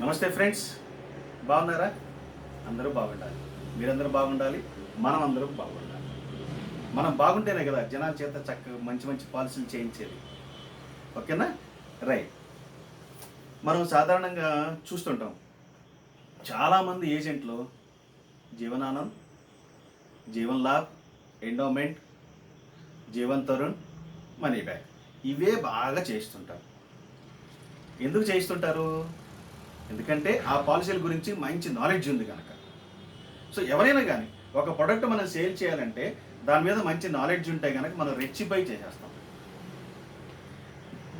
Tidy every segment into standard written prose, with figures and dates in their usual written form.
నమస్తే ఫ్రెండ్స్, బాగున్నారా? అందరూ బాగుండాలి, మీరందరూ బాగుండాలి, మనం అందరం బాగుండాలి. మనం బాగుంటేనే కదా జనాల చేత చక్కగా మంచి మంచి పాలసీలు చేయించేది. ఓకేనా? రైట్. మనం సాధారణంగా చూస్తుంటాం, చాలామంది ఏజెంట్లు Jeevan Anand, Jeevan Labh, endowment, Jeevan Tarun, money back ఇవే బాగా చేస్తుంటారు. ఎందుకు చేయిస్తుంటారు? ఎందుకంటే ఆ పాలసీల గురించి మంచి నాలెడ్జ్ ఉంది కనుక. సో ఎవరైనా కానీ ఒక ప్రోడక్ట్ మనం సేల్ చేయాలంటే దాని మీద మంచి నాలెడ్జ్ ఉంటే కనుక మనం రెచ్చిపై చేసేస్తాం.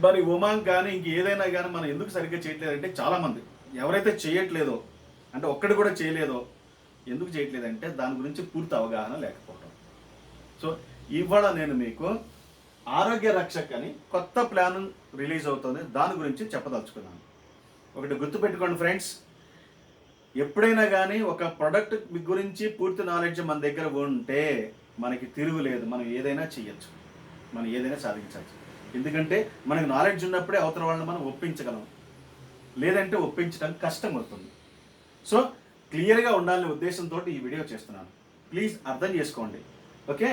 మరి ఉమాంగ్ కానీ ఇంక ఏదైనా కానీ మనం ఎందుకు సరిగ్గా చేయట్లేదంటే చాలామంది ఎవరైతే చేయట్లేదో, అంటే ఒక్కటి కూడా చేయలేదో, ఎందుకు చేయట్లేదంటే దాని గురించి పూర్తి అవగాహన లేకపోవడం. సో ఇవాళ నేను మీకు ఆరోగ్య రక్షక్ అని కొత్త ప్లాన్ రిలీజ్ అవుతుంది, దాని గురించి చెప్పదలుచుకున్నాను. ఒకటి గుర్తుపెట్టుకోండి ఫ్రెండ్స్, ఎప్పుడైనా కానీ ఒక ప్రోడక్ట్ గురించి పూర్తి నాలెడ్జ్ మన దగ్గర ఉంటే మనకి తిరుగులేదు, మనం ఏదైనా చేయొచ్చు, మనం ఏదైనా సాధించవచ్చు. ఎందుకంటే మనకు నాలెడ్జ్ ఉన్నప్పుడే అవతల వాళ్ళని మనం ఒప్పించగలం, లేదంటే ఒప్పించడం కష్టం అవుతుంది. సో క్లియర్గా ఉండాలనే ఉద్దేశంతో ఈ వీడియో చేస్తున్నాను, ప్లీజ్ అర్థం చేసుకోండి. ఓకే,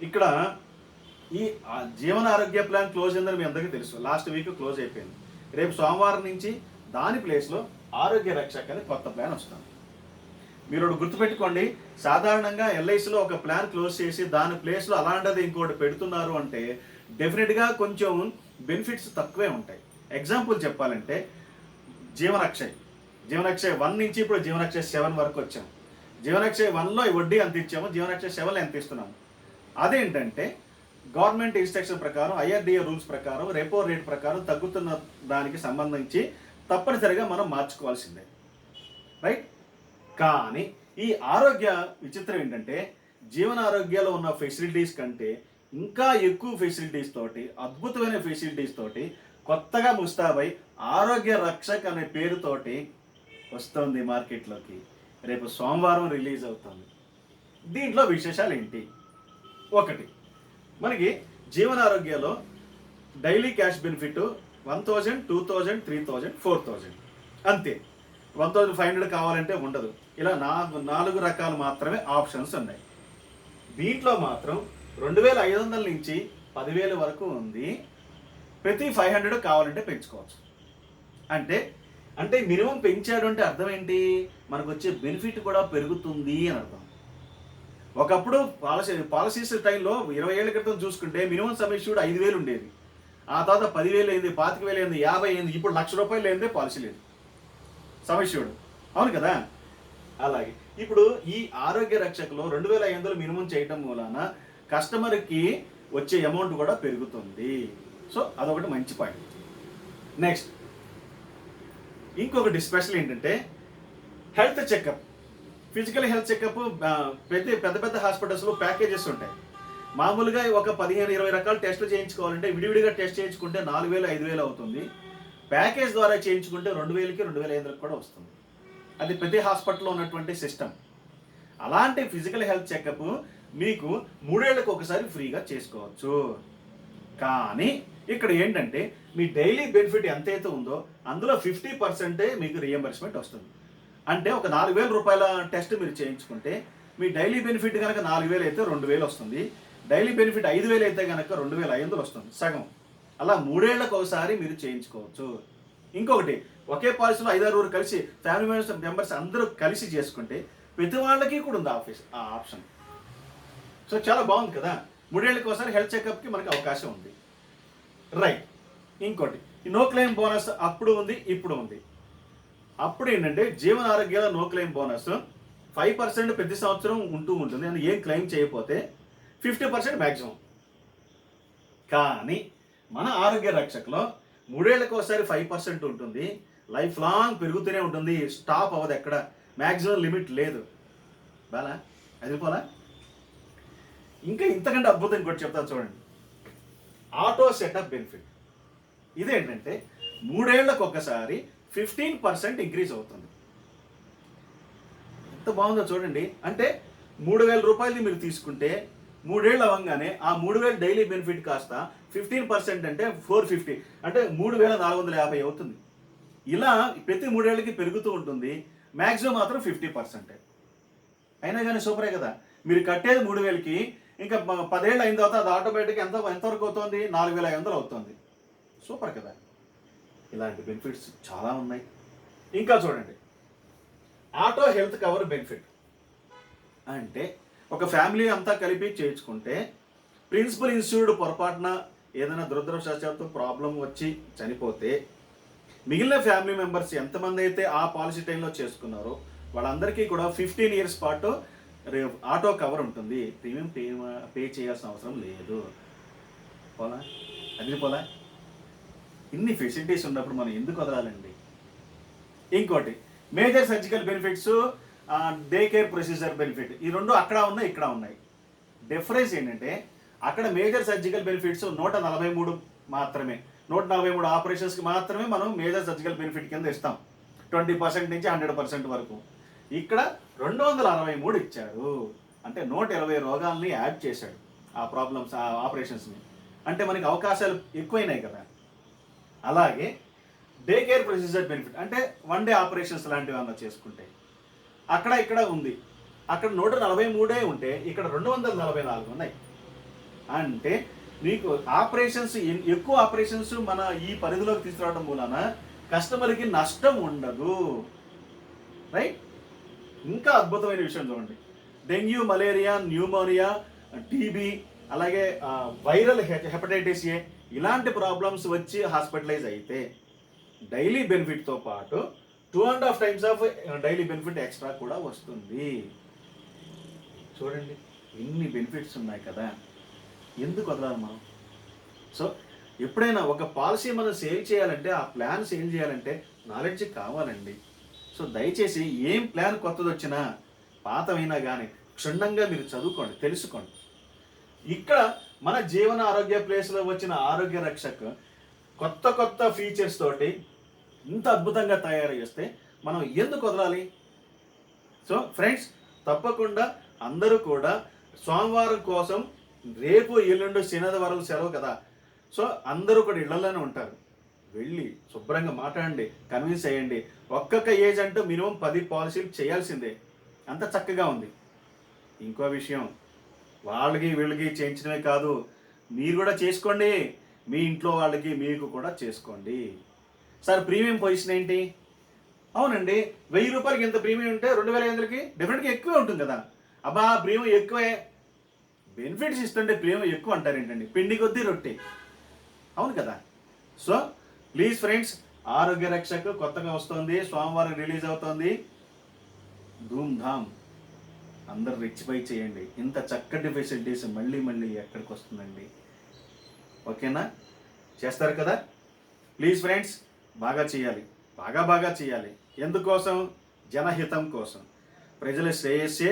ఇక్కడ ఈ జీవన ఆరోగ్య ప్లాన్ క్లోజ్ అయిందని మీ అందరికీ తెలుసు, లాస్ట్ వీక్ క్లోజ్ అయిపోయింది. రేపు సోమవారం నుంచి దాని ప్లేస్లో ఆరోగ్య రక్షక్ అని కొత్త ప్లాన్ వస్తుంది. మీరు ఒకటి గుర్తుపెట్టుకోండి, సాధారణంగా ఎల్ఐసిలో ఒక ప్లాన్ క్లోజ్ చేసి దాని ప్లేస్లో అలాంటిది ఇంకోటి పెడుతున్నారు అంటే డెఫినెట్గా కొంచెం బెనిఫిట్స్ తక్కువే ఉంటాయి. ఎగ్జాంపుల్ చెప్పాలంటే జీవనక్షయ్ 1 నుంచి ఇప్పుడు జీవనక్షయ్ 7 వరకు వచ్చాం. జీవనక్షయ్ 1లో వడ్డీ ఎంత ఇచ్చామో జీవనక్షయ్ 7లో ఎంత ఇస్తున్నాము. అదేంటంటే గవర్నమెంట్ ఇన్స్ట్రక్షన్ ప్రకారం, ఐఆర్డిఏ రూల్స్ ప్రకారం, రెపో రేట్ ప్రకారం తగ్గుతున్న దానికి సంబంధించి తప్పనిసరిగా మనం మార్చుకోవాల్సిందే, రైట్? కానీ ఈ ఆరోగ్య విచిత్రం ఏంటంటే జీవన ఆరోగ్యాలు ఉన్న ఫెసిలిటీస్ కంటే ఇంకా ఎక్కువ ఫెసిలిటీస్ తోటి, అద్భుతమైన ఫెసిలిటీస్ తోటి కొత్తగా ముస్తాబై ఆరోగ్య రక్షక్ అనే పేరుతోటి వస్తుంది మార్కెట్లోకి. రేపు సోమవారం రిలీజ్ అవుతుంది. దీంట్లో విశేషాలు ఏంటి? ఒకటి, మనకి జీవన ఆరోగ్యాలో డైలీ క్యాష్ బెనిఫిట్ 1000, 2000, 3000, 4000 అంతే. 1500 కావాలంటే ఉండదు. ఇలా 4 రకాలు మాత్రమే ఆప్షన్స్ ఉన్నాయి. దీంట్లో మాత్రం 2500 నుంచి 10,000 వరకు ఉంది. ప్రతి 500 కావాలంటే పెంచుకోవచ్చు. అంటే మినిమం పెంచాడు అంటే అర్థం ఏంటి? మనకు వచ్చే బెనిఫిట్ కూడా పెరుగుతుంది అని అర్థం. ఒకప్పుడు పాలసీస్ టైంలో 20 ఏళ్ల క్రితం చూసుకుంటే మినిమం సమ్ ఇష్యూడ్ 5,000 ఉండేది. ఆ తర్వాత 10,000 అయింది, 25,000 అయింది, 50 అయింది, ఇప్పుడు ₹1,00,000 అయిందే పాలసీ లేదు సమ్ ఇష్యూడ్. అవును కదా? అలాగే ఇప్పుడు ఈ ఆరోగ్య రక్షకులో 2,500 మినిమం చేయడం మూలాన కస్టమర్కి వచ్చే అమౌంట్ కూడా పెరుగుతుంది. సో అదొకటి మంచి పాయింట్. నెక్స్ట్ ఇంకొకటి స్పెషల్ ఏంటంటే health checkup, physical health checkup. పెద్ద పెద్ద హాస్పిటల్స్లో ప్యాకేజెస్ ఉంటాయి. మామూలుగా ఒక 15-20 రకాల టెస్టులు చేయించుకోవాలంటే విడివిడిగా టెస్ట్ చేయించుకుంటే 4,000, 5,000 అవుతుంది. ప్యాకేజ్ ద్వారా చేయించుకుంటే 2,000కి, 2,500కి కూడా వస్తుంది. అది ప్రతి హాస్పిటల్లో ఉన్నటువంటి సిస్టమ్. అలాంటి ఫిజికల్ హెల్త్ చెకప్ మీకు 3 ఏళ్లకు ఒకసారి ఫ్రీగా చేసుకోవచ్చు. కానీ ఇక్కడ ఏంటంటే మీ డైలీ బెనిఫిట్ ఎంతైతే ఉందో అందులో 50% మీకు రియంబర్స్మెంట్ వస్తుంది. అంటే ఒక ₹4,000 టెస్ట్ మీరు చేయించుకుంటే మీ డైలీ బెనిఫిట్ కనుక 4,000 అయితే 2,000 వస్తుంది. డైలీ బెనిఫిట్ 5,000 అయితే కనుక 2,500 వస్తుంది, సగం. అలా 3 ఏళ్లకు ఒకసారి మీరు చేయించుకోవచ్చు. ఇంకొకటి, ఒకే పాలసీలో 5-6 కలిసి ఫ్యామిలీ మెంబర్స్ అందరూ కలిసి చేసుకుంటే ప్రతి వాళ్ళకి కూడా ఉంది ఆ ఆప్షన్. సో చాలా బాగుంది కదా? 3 ఏళ్ళకి ఒకసారి హెల్త్ చెకప్కి మనకు అవకాశం ఉంది, రైట్? ఇంకోటి, ఈ నో క్లెయిమ్ బోనస్ అప్పుడు ఉంది, ఇప్పుడు ఉంది. అప్పుడు ఏంటంటే జీవన ఆరోగ్యాల నో క్లెయిమ్ బోనస్ 5% ప్రతి సంవత్సరం ఉంటుంది. అని ఏం క్లెయిమ్ చేయకపోతే 50% మ్యాక్సిమం. కానీ మన ఆరోగ్య రక్షకులో 3 ఏళ్ళకి ఒకసారి 5% ఉంటుంది, లైఫ్ లాంగ్ పెరుగుతూనే ఉంటుంది, స్టాప్ అవ్వదు, ఎక్కడ మ్యాక్సిమం లిమిట్ లేదు. బాలా అదిపోలా? ఇంకా ఇంతకంటే అద్భుతం ఇంకోటి చెప్తాను చూడండి, ఆటో సెటప్ బెనిఫిట్. ఇదేంటంటే 3 ఏళ్లకు ఒకసారి 15% ఇంక్రీజ్ అవుతుంది. ఎంత బాగుందో చూడండి. అంటే ₹3,000 మీరు తీసుకుంటే 3 ఏళ్ళు అవ్వగానే ఆ 3,000 డైలీ బెనిఫిట్ కాస్త 15% అంటే 450, అంటే 3,450 అవుతుంది. ఇలా ప్రతి 3 ఏళ్ళకి పెరుగుతూ ఉంటుంది. మ్యాక్సిమం మాత్రం 50%. అయినా కానీ సూపరే కదా. మీరు కట్టేది 3,000కి ఇంకా 10 ఏళ్ళు అయిన తర్వాత అది ఆటోమేటిక్గా ఎంతవరకు అవుతుంది? 4,500 అవుతుంది. సూపర్ కదా. ఇలాంటి బెనిఫిట్స్ చాలా ఉన్నాయి. ఇంకా చూడండి, ఆటో హెల్త్ కవర్ బెనిఫిట్ అంటే ఒక ఫ్యామిలీ అంతా కలిపి చేయించుకుంటే ప్రిన్సిపల్ ఇన్సూర్డ్ పొరపాటున ఏదైనా దురదృష్టవశాత్తు ప్రాబ్లం వచ్చి చనిపోతే మిగిలిన ఫ్యామిలీ మెంబర్స్ ఎంతమంది అయితే ఆ పాలసీ టైంలో చేసుకున్నారో వాళ్ళందరికీ కూడా 15 ఇయర్స్ పాటు ఆటో కవర్ ఉంటుంది. ప్రీమియం పే చేయాల్సిన అవసరం లేదు. పోలా అది పోలా. ఇన్ని ఫెసిలిటీస్ ఉన్నప్పుడు మనం ఎందుకు వదలాలండి? ఇంకోటి major surgical benefits, day care procedure benefit, ఈ రెండు అక్కడ ఉన్నాయి, ఇక్కడ ఉన్నాయి. డిఫరెన్స్ ఏంటంటే అక్కడ మేజర్ సర్జికల్ బెనిఫిట్స్ 143 మాత్రమే, 143 ఆపరేషన్స్కి మాత్రమే మనం మేజర్ సర్జికల్ బెనిఫిట్ కింద ఇస్తాం, 20% నుంచి 100% వరకు. ఇక్కడ 263 ఇచ్చాడు. అంటే 120 రోగాల్ని యాడ్ చేశాడు ఆ ప్రాబ్లమ్స్, ఆ ఆపరేషన్స్ని. అంటే మనకి అవకాశాలు ఎక్కువైనాయి కదా. అలాగే డే కేర్ ప్రొసీజర్ బెనిఫిట్ అంటే 1 డే ఆపరేషన్స్ లాంటివి ఏమన్నా చేసుకుంటే అక్కడ ఇక్కడ ఉంది. అక్కడ 143 ఉంటే ఇక్కడ 244 ఉన్నాయి. అంటే మీకు ఆపరేషన్స్, ఎక్కువ ఆపరేషన్స్ మన ఈ పరిధిలోకి తీసుకురావడం మూలన కస్టమర్కి నష్టం ఉండదు. రైట్. ఇంకా అద్భుతమైన విషయం చూడండి, డెంగ్యూ, మలేరియా, న్యూమోనియా, టీబీ, అలాగే వైరల్ హెపటైటిస్ ఏ ఇలాంటి ప్రాబ్లమ్స్ వచ్చి హాస్పిటలైజ్ అయితే డైలీ బెనిఫిట్తో పాటు 2.5 times of daily benefit extra కూడా వస్తుంది. చూడండి, ఇన్ని బెనిఫిట్స్ ఉన్నాయి కదా, ఎందుకు వదలాలి మనం? సో ఎప్పుడైనా ఒక పాలసీ మనం సేల్ చేయాలంటే, ఆ ప్లాన్ సేల్ చేయాలంటే నాలెడ్జ్ కావాలండి. సో దయచేసి ఏం ప్లాన్ కొత్తది వచ్చినా పాతమైనా కానీ క్షుణ్ణంగా మీరు చదువుకోండి, తెలుసుకోండి. ఇక్కడ మన జీవన ఆరోగ్య ప్లేస్లో వచ్చిన ఆరోగ్య రక్షక్ కొత్త కొత్త ఫీచర్స్ తోటి ఇంత అద్భుతంగా తయారు చేస్తే మనం ఎందుకు వదలాలి? సో ఫ్రెండ్స్, తప్పకుండా అందరూ కూడా సోమవారం కోసం, రేపు ఎల్లుండి శనివారం సెలవు కదా, సో అందరూ కూడా ఇళ్లలోనే ఉంటారు. వెళ్ళి శుభ్రంగా మాట్లాడండి, కన్విన్స్ అయ్యండి. ఒక్కొక్క ఏజ్ అంటూ మినిమం 10 పాలసీలు చేయాల్సిందే. అంత చక్కగా ఉంది. ఇంకో విషయం, వాళ్ళకి వీళ్ళకి చేయించడమే కాదు, మీరు కూడా చేసుకోండి. మీ ఇంట్లో వాళ్ళకి మీకు కూడా చేసుకోండి. సార్ ప్రీమియం పొజిషన్ ఏంటి? అవునండి, 1000 రూపాయలకి ఎంత ప్రీమియం ఉంటే 2500కి డెఫినెట్గా ఎక్కువే ఉంటుంది కదా. అబ్బా ప్రీమియం ఎక్కువే, బెనిఫిట్స్ ఇస్తుంటే ప్రీమియం ఎక్కువ అంటారు ఏంటండి? పిండి కొద్దీ రొట్టె. అవును కదా. సో ప్లీజ్ ఫ్రెండ్స్, ఆరోగ్య రక్షక్ కొత్తగా వస్తుంది, సోమవారం రిలీజ్ అవుతుంది. ధూమ్ధామ్ అందరు రిచ్పై చేయండి. ఇంత చక్కటి ఫెసిలిటీస్ మళ్ళీ మళ్ళీ ఎక్కడికి వస్తుందండి? ఓకేనా? చేస్తారు కదా. ప్లీజ్ ఫ్రెండ్స్, బాగా చేయాలి, బాగా చేయాలి. ఎందుకోసం? జనహితం కోసం. ప్రజల శ్రేయస్సే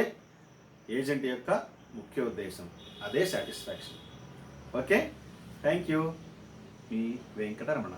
ఏజెంట్ యొక్క ముఖ్య ఉద్దేశం. అదే satisfaction. Okay, thank you. Me Venkataramana.